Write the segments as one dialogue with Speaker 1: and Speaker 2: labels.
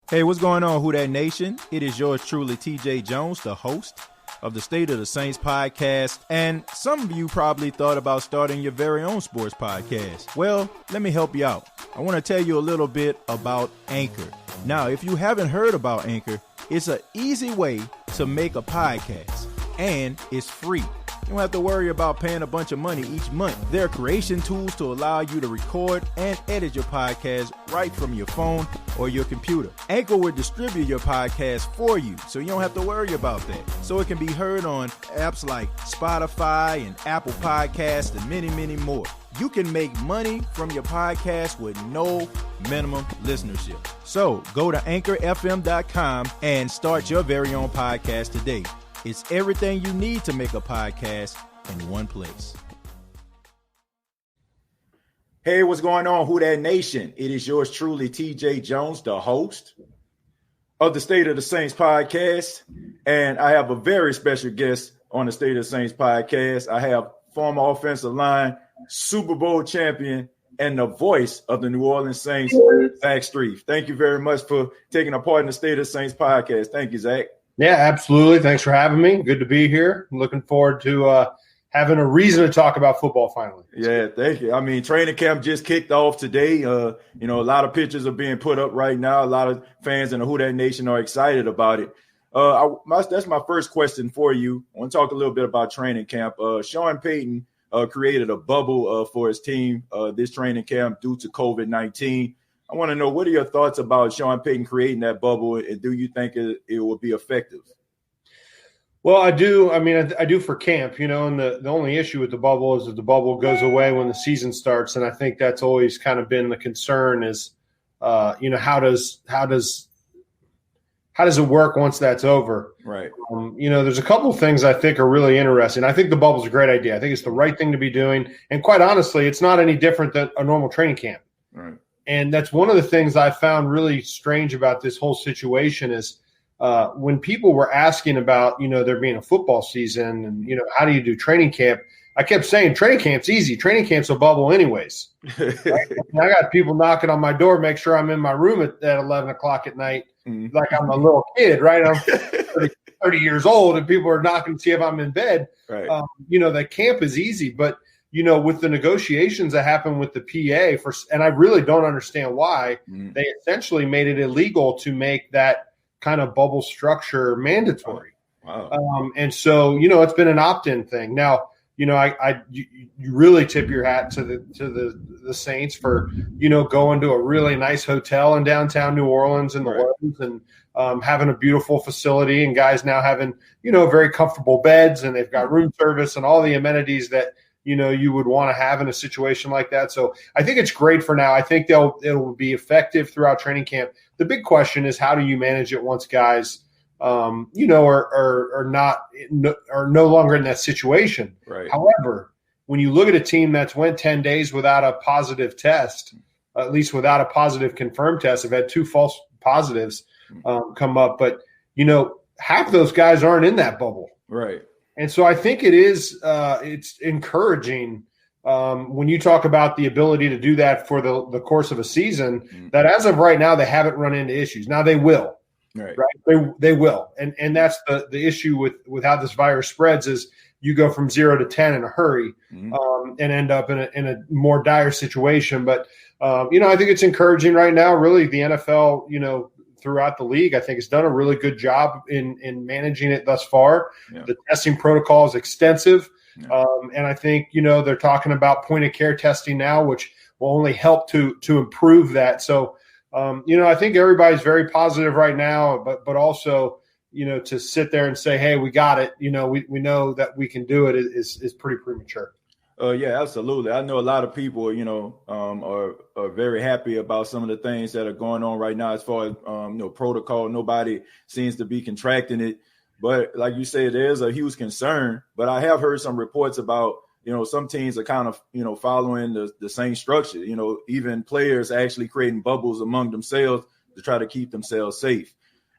Speaker 1: Hey, what's going on, Who Dat Nation? It is yours truly, TJ Jones, the host of the State of the Saints podcast. And some of you probably thought about starting your very own sports podcast. Well, let me help you out. I want to tell you a little bit about Anchor. Now, if you haven't heard about Anchor, it's an easy way to make a podcast, and it's free. You don't have to worry about paying a bunch of money each month. There are creation tools to allow you to record and edit your podcast right from your phone or your computer. Anchor will distribute your podcast for you, so you don't have to worry about that. So it can be heard on apps like Spotify and Apple Podcasts and many, many more. You can make money from your podcast with no minimum listenership. So go to anchorfm.com and start your very own podcast today. It's everything you need to make a podcast in one place. Hey, what's going on, Who Dat Nation? It is yours truly, TJ Jones, the host of the State of the Saints podcast. And I have a very special guest on the State of the Saints podcast. I have former offensive line, Super Bowl champion, and the voice of the New Orleans Saints, Zach Strief. Thank you very much for taking a part in the State of the Saints podcast. Thank you, Zach.
Speaker 2: Yeah, absolutely. Thanks for having me. Good to be here. I'm looking forward to having a reason to talk about football finally.
Speaker 1: Yeah, thank you. I mean, training camp just kicked off today. A lot of pictures are being put up right now. A lot of fans in the Who Dat Nation are excited about it. That's my first question for you. I want to talk a little bit about training camp. Sean Payton created a bubble for his team this training camp due to COVID-19. I want to know, what are your thoughts about Sean Payton creating that bubble, and do you think it will be effective?
Speaker 2: Well, I do. I mean, I do for camp, and the only issue with the bubble is that the bubble goes away when the season starts, and I think that's always kind of been the concern is, how does it work once that's over?
Speaker 1: Right.
Speaker 2: There's a couple of things I think are really interesting. I think the bubble's a great idea. I think it's the right thing to be doing, and quite honestly, it's not any different than a normal training camp.
Speaker 1: Right.
Speaker 2: And that's one of the things I found really strange about this whole situation is when people were asking about, there being a football season and, how do you do training camp? I kept saying training camp's easy. Training camp's a bubble anyways. Right? I got people knocking on my door, make sure I'm in my room at 11 o'clock at night, like I'm a little kid, right? I'm 30 years old and people are knocking to see if I'm in bed.
Speaker 1: Right.
Speaker 2: The camp is easy, but with the negotiations that happened with the PA and I really don't understand why they essentially made it illegal to make that kind of bubble structure mandatory.
Speaker 1: Wow.
Speaker 2: And so, it's been an opt-in thing. Now, you really tip your hat to the Saints for, going to a really nice hotel in downtown New Orleans and the Orleans and having a beautiful facility and guys now having, very comfortable beds and they've got room service and all the amenities that, you would want to have in a situation like that. So I think it's great for now. I think it'll be effective throughout training camp. The big question is, how do you manage it once guys, are no longer in that situation?
Speaker 1: Right.
Speaker 2: However, when you look at a team that's went 10 days without a positive test, at least without a positive confirmed test, have had 2 false positives come up, but half those guys aren't in that bubble.
Speaker 1: Right.
Speaker 2: And so I think it's encouraging when you talk about the ability to do that for the course of a season, that as of right now, they haven't run into issues. Now they will, right? They will. And that's the issue with how this virus spreads is you go from 0 to 10 in a hurry and end up in a more dire situation. But, I think it's encouraging right now, really the NFL, throughout the league, I think has done a really good job in managing it thus far. Yeah. The testing protocol is extensive. Yeah. And I think, they're talking about point of care testing now, which will only help to improve that. So, I think everybody's very positive right now, but also, to sit there and say, hey, we got it. We know that we can do it is pretty premature.
Speaker 1: Yeah, absolutely. I know a lot of people, are very happy about some of the things that are going on right now as far as, protocol. Nobody seems to be contracting it. But like you said, there's a huge concern. But I have heard some reports about, some teams are kind of, following the same structure. Even players actually creating bubbles among themselves to try to keep themselves safe.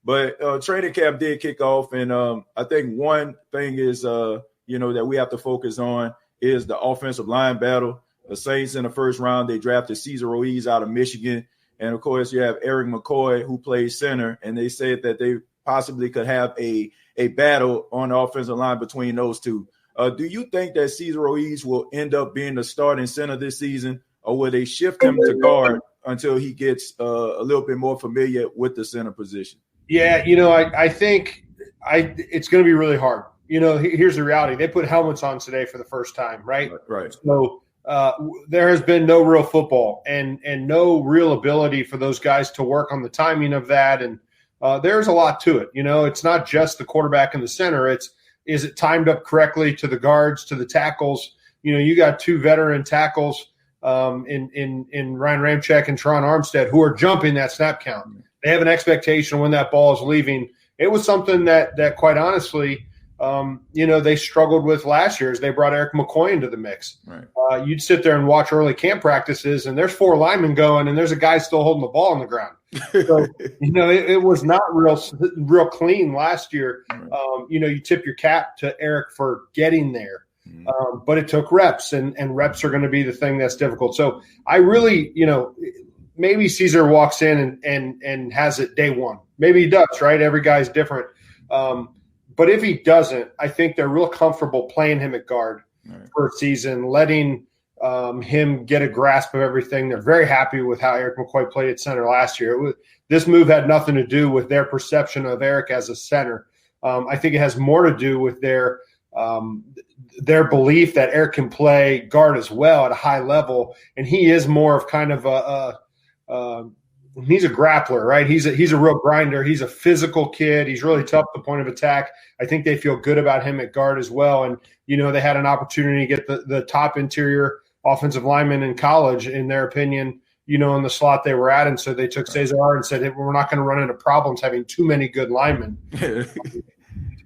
Speaker 1: But training camp did kick off. And I think one thing is, that we have to focus on is the offensive line battle. The Saints in the first round, they drafted Cesar Ruiz out of Michigan. And, of course, you have Eric McCoy, who plays center, and they said that they possibly could have a battle on the offensive line between those two. Do you think that Cesar Ruiz will end up being the starting center this season, or will they shift him to guard until he gets a little bit more familiar with the center position?
Speaker 2: Yeah, I think it's going to be really hard. Here's the reality. They put helmets on today for the first time, right?
Speaker 1: Right.
Speaker 2: So there has been no real football and no real ability for those guys to work on the timing of that. And there's a lot to it. It's not just the quarterback and the center. Is it timed up correctly to the guards, to the tackles? You got two veteran tackles in Ryan Ramczyk and Teron Armstead who are jumping that snap count. They have an expectation when that ball is leaving. It was something that quite honestly, they struggled with last year as they brought Eric McCoy into the mix.
Speaker 1: Right.
Speaker 2: You'd sit there and watch early camp practices, and there's 4 linemen going, and there's a guy still holding the ball on the ground. So, it was not real clean last year.
Speaker 1: Right.
Speaker 2: You tip your cap to Eric for getting there. But it took reps, and reps are going to be the thing that's difficult. So I really, maybe Cesar walks in and has it day one. Maybe he does, right? Every guy's different. But if he doesn't, I think they're real comfortable playing him at guard for a season, letting him get a grasp of everything. They're very happy with how Eric McCoy played at center last year. This move had nothing to do with their perception of Eric as a center. I think it has more to do with their belief that Eric can play guard as well at a high level, and he is more of kind of he's a grappler, right? He's a real grinder. He's a physical kid. He's really tough at the point of attack. I think they feel good about him at guard as well. And, they had an opportunity to get the top interior offensive lineman in college, in their opinion, in the slot they were at. And so they took Cesar and said, hey, we're not going to run into problems having too many good linemen.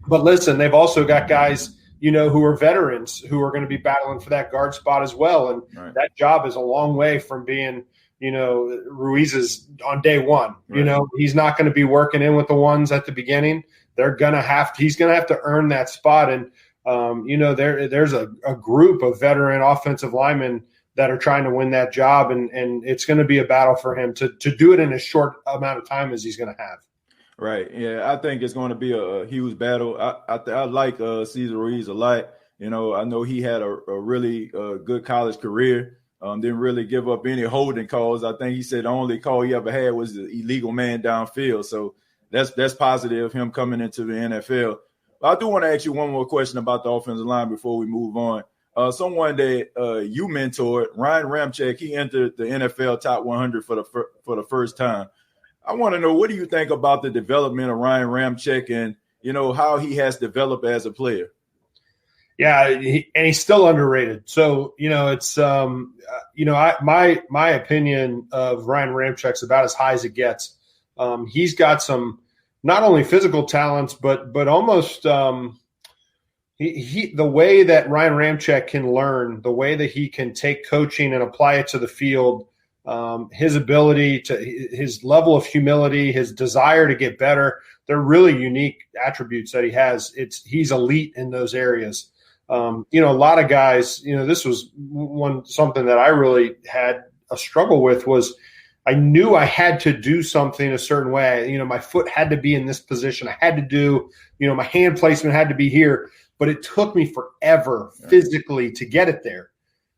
Speaker 2: But listen, they've also got guys, who are veterans who are going to be battling for that guard spot as well. And that job is a long way from being, Ruiz's on day one.
Speaker 1: Right.
Speaker 2: He's not going to be working in with the ones at the beginning. He's going to have to earn that spot. And, there's a group of veteran offensive linemen that are trying to win that job. And it's going to be a battle for him to do it in as short amount of time as he's going to have.
Speaker 1: Right. Yeah, I think it's going to be a huge battle. I like Cesar Ruiz a lot. I know he had a really good college career. Didn't really give up any holding calls. I think he said the only call he ever had was the illegal man downfield. So that's positive, him coming into the NFL. But I do want to ask you one more question about the offensive line before we move on. Someone that you mentored, Ryan Ramczyk, he entered the NFL top 100 for the first time. I want to know, what do you think about the development of Ryan Ramczyk and, how he has developed as a player?
Speaker 2: Yeah, and he's still underrated. So, it's my opinion of Ryan Ramczyk's about as high as it gets. He's got some not only physical talents, but almost the way that Ryan Ramczyk can learn, the way that he can take coaching and apply it to the field, his ability his level of humility, his desire to get better. They're really unique attributes that he has. He's elite in those areas. A lot of guys, this was something that I really had a struggle with was I knew I had to do something a certain way. My foot had to be in this position. I had to do, my hand placement had to be here, but it took me forever physically to get it there.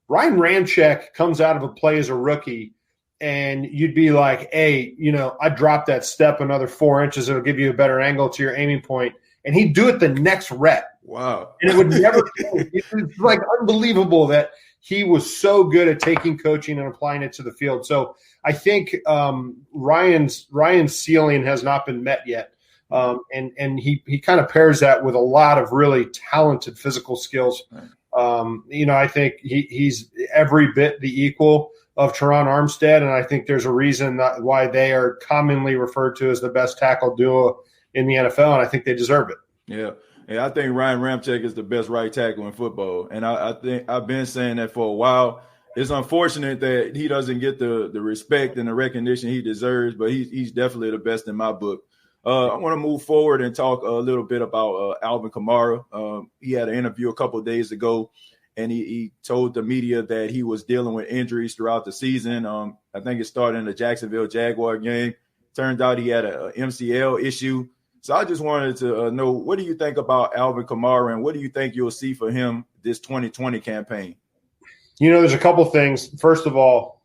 Speaker 2: Ryan Ramczyk comes out of a play as a rookie, and you'd be like, hey, I dropped that step another 4 inches. It'll give you a better angle to your aiming point. And he'd do it the next rep.
Speaker 1: Wow.
Speaker 2: And it would never – it's like unbelievable that he was so good at taking coaching and applying it to the field. So I think Ryan's ceiling has not been met yet. And he kind of pairs that with a lot of really talented physical skills. I think he's every bit the equal of Teron Armstead, and I think there's a reason why they are commonly referred to as the best tackle duo in the NFL, and I think they deserve it.
Speaker 1: Yeah, I think Ryan Ramczyk is the best right tackle in football, and I think I've been saying that for a while. It's unfortunate that he doesn't get the respect and the recognition he deserves, but he's definitely the best in my book. I want to move forward and talk a little bit about Alvin Kamara. He had an interview a couple of days ago, and he told the media that he was dealing with injuries throughout the season. I think it started in the Jacksonville Jaguar game. Turned out he had a MCL issue. So I just wanted to know, what do you think about Alvin Kamara, and what do you think you'll see for him this 2020 campaign?
Speaker 2: There's a couple things. First of all,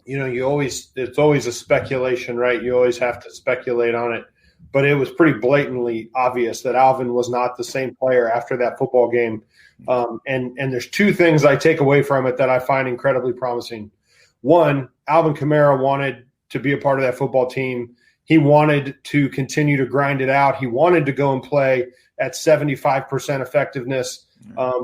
Speaker 2: it's always a speculation, right? You always have to speculate on it. But it was pretty blatantly obvious that Alvin was not the same player after that football game. And there's two things I take away from it that I find incredibly promising. One, Alvin Kamara wanted to be a part of that football team. He wanted to continue to grind it out. He wanted to go and play at 75% effectiveness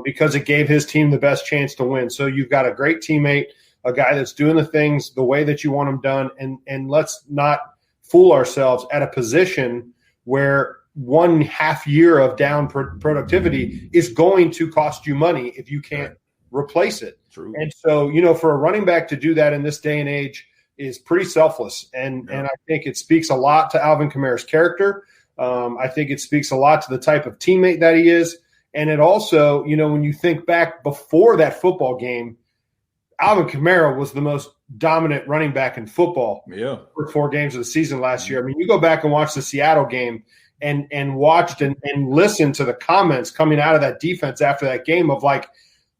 Speaker 2: because it gave his team the best chance to win. So you've got a great teammate, a guy that's doing the things the way that you want them done. And let's not fool ourselves at a position where 1.5 year of down productivity is going to cost you money if you can't replace it.
Speaker 1: True.
Speaker 2: And so, for a running back to do that in this day and age is pretty selfless. And I think it speaks a lot to Alvin Kamara's character. I think it speaks a lot to the type of teammate that he is. And it also, when you think back before that football game, Alvin Kamara was the most dominant running back in football for 4 games of the season last year. I mean, you go back and watch the Seattle game and watched and listened to the comments coming out of that defense after that game of like,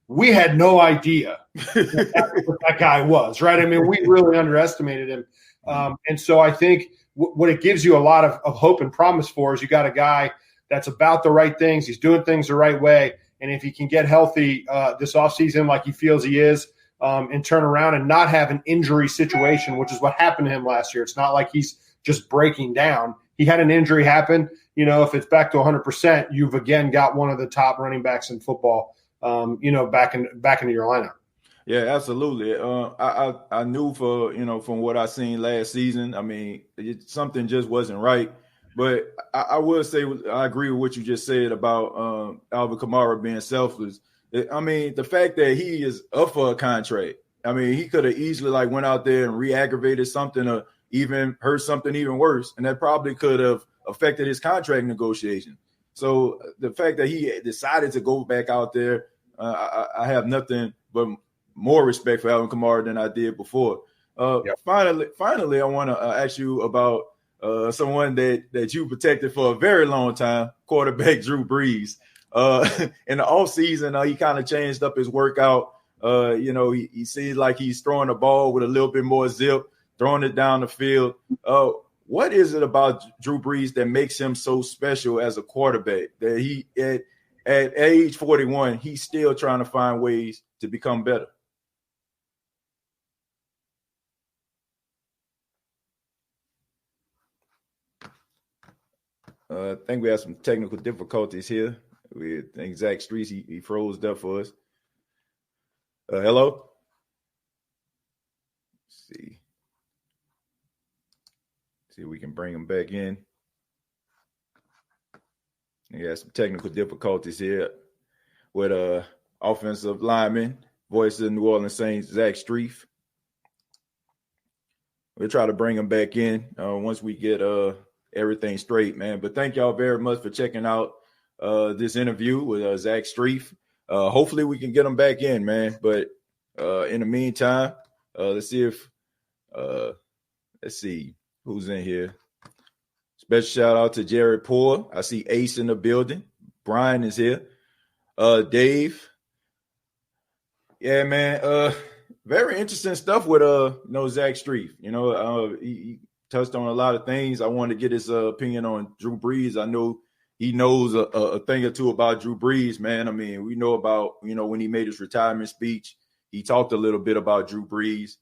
Speaker 2: we had no idea what that guy was, right? I mean, we really underestimated him. And so I think what it gives you a lot of hope and promise for is you got a guy that's about the right things. He's doing things the right way. And if he can get healthy this offseason like he feels he is, and turn around and not have an injury situation, which is what happened to him last year. It's not like he's just breaking down. He had an injury happen. If it's back to 100%, you've again got one of the top running backs in football, back into your lineup.
Speaker 1: Yeah, absolutely. I knew from what I seen last season, I mean, something just wasn't right. But I will say I agree with what you just said about Alvin Kamara being selfless. I mean, the fact that he is up for a contract, I mean, he could have easily went out there and re-aggravated something or even hurt something even worse, and that probably could have affected his contract negotiation. So the fact that he decided to go back out there, I have nothing but more respect for Alvin Kamara than I did before. Finally, I want to ask you about someone that you protected for a very long time, quarterback Drew Brees. In the offseason, he kind of changed up his workout. He seems like he's throwing the ball with a little bit more zip, throwing it down the field. What is it about Drew Brees that makes him so special as a quarterback that he, at age 41, he's still trying to find ways to become better? I think we have some technical difficulties here. We think Zach Strief, he froze up for us. Hello? Let's see if we can bring him back in. We got some technical difficulties here with offensive lineman, voice of the New Orleans Saints, Zach Strief. We'll try to bring him back in once we get everything straight, man. But thank y'all very much for checking out this interview with Zach Strief. Hopefully we can get him back in, man. But in the meantime, let's see who's in here. Special shout out to Jared Poore. I see Ace in the building. Brian is here. Dave. Yeah, man. Very interesting stuff with Zach Strief. He touched on a lot of things. I wanted to get his opinion on Drew Brees. I know he knows a thing or two about Drew Brees, man. I mean, we know about, when he made his retirement speech, he talked a little bit about Drew Brees.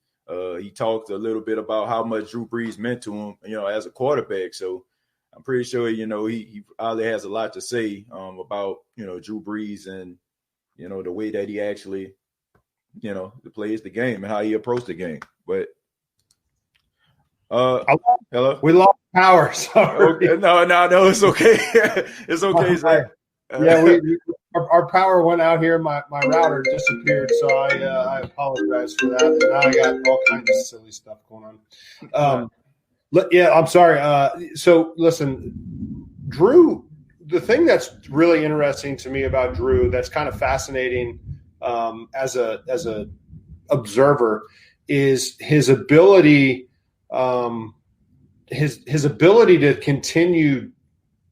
Speaker 1: He talked a little bit about how much Drew Brees meant to him, as a quarterback. So I'm pretty sure, he probably has a lot to say about, Drew Brees and, the way that he actually, plays the game and how he approached the game. But hello?
Speaker 2: We lost power. Sorry.
Speaker 1: Okay. No, it's okay. It's okay, Zach.
Speaker 2: Our power went out here. My router disappeared, so I apologize for that. And now I got all kinds of silly stuff going on. I'm sorry. So listen, Drew, the thing that's really interesting to me about Drew that's kind of fascinating as a observer is his ability his ability to continue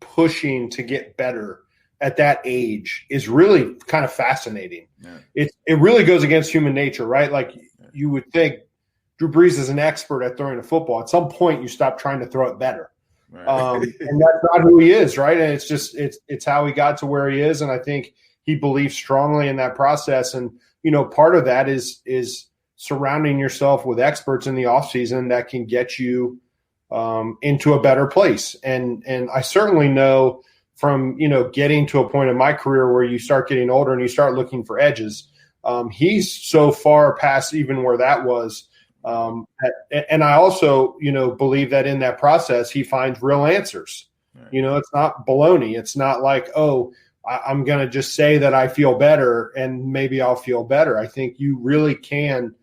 Speaker 2: pushing to get better at that age is really kind of fascinating. Yeah. It really goes against human nature, right? Like you would think Drew Brees is an expert at throwing a football. At some point, you stop trying to throw it better. Right. And that's not who he is, right? And it's just it's how he got to where he is, and I think he believes strongly in that process. And part of that is surrounding yourself with experts in the offseason that can get you into a better place. And I certainly know from getting to a point in my career where you start getting older and you start looking for edges. He's so far past even where that was. And I also, believe that in that process, he finds real answers. Right. It's not baloney. It's not like, I'm going to just say that I feel better and maybe I'll feel better. I think you really can,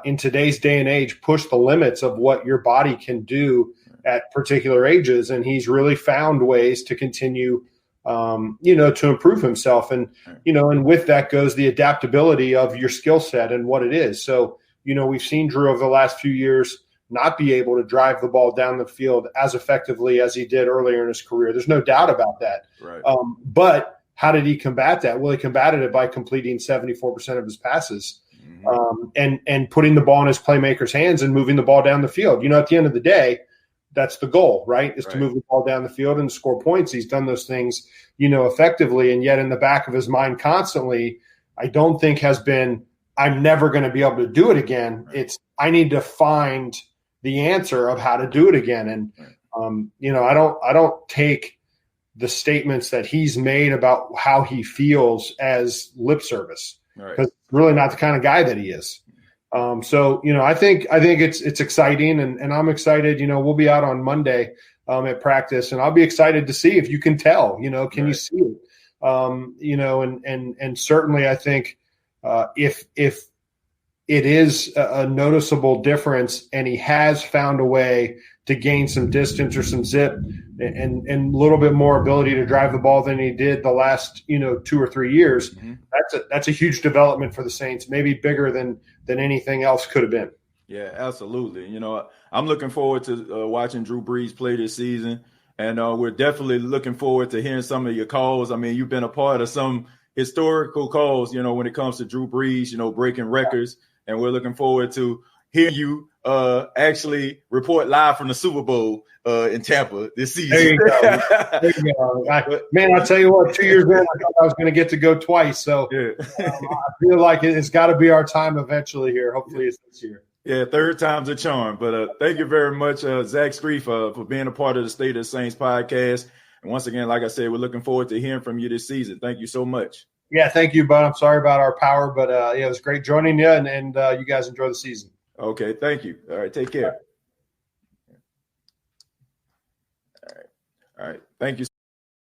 Speaker 2: in today's day and age, push the limits of what your body can do at particular ages. And he's really found ways to continue, to improve himself. And, and with that goes the adaptability of your skill set and what it is. So, we've seen Drew over the last few years not be able to drive the ball down the field as effectively as he did earlier in his career. There's no doubt about that. Right. But how did he combat that? Well, he combated it by completing 74% of his passes, and putting the ball in his playmakers' hands and moving the ball down the field. At the end of the day, that's the goal, right? Is to move the ball down the field and score points. He's done those things, effectively. And yet in the back of his mind constantly, I don't think has been, I'm never going to be able to do it again. Right. It's, I need to find the answer of how to do it again. And, I don't take the statements that he's made about how he feels as lip service, because it's really not the kind of guy that he is. So I think it's exciting, and I'm excited. We'll be out on Monday at practice, and I'll be excited to see if you can tell. Can you see it? And certainly I think if it is a noticeable difference, and he has found a way to gain some distance or some zip and a little bit more ability to drive the ball than he did the last 2 or 3 years, that's a huge development for the Saints, maybe bigger than anything else could have been.
Speaker 1: Yeah, absolutely. I'm looking forward to watching Drew Brees play this season, and we're definitely looking forward to hearing some of your calls. I mean, you've been a part of some historical calls, when it comes to Drew Brees, breaking records, and we're looking forward to hearing you actually report live from the Super Bowl in Tampa this season.
Speaker 2: There you go. I'll tell you what, 2 years in, I thought I was going to get to go twice. So I feel like it's got to be our time eventually here. Hopefully it's this year.
Speaker 1: Yeah, third time's a charm. But thank you very much, Zach Strief, for being a part of the State of the Saints podcast. And once again, like I said, we're looking forward to hearing from you this season. Thank you so much.
Speaker 2: Yeah, thank you, bud. I'm sorry about our power, but it was great joining you, and you guys enjoy the season.
Speaker 1: Okay, thank you. All right, take care. All right. Thank you.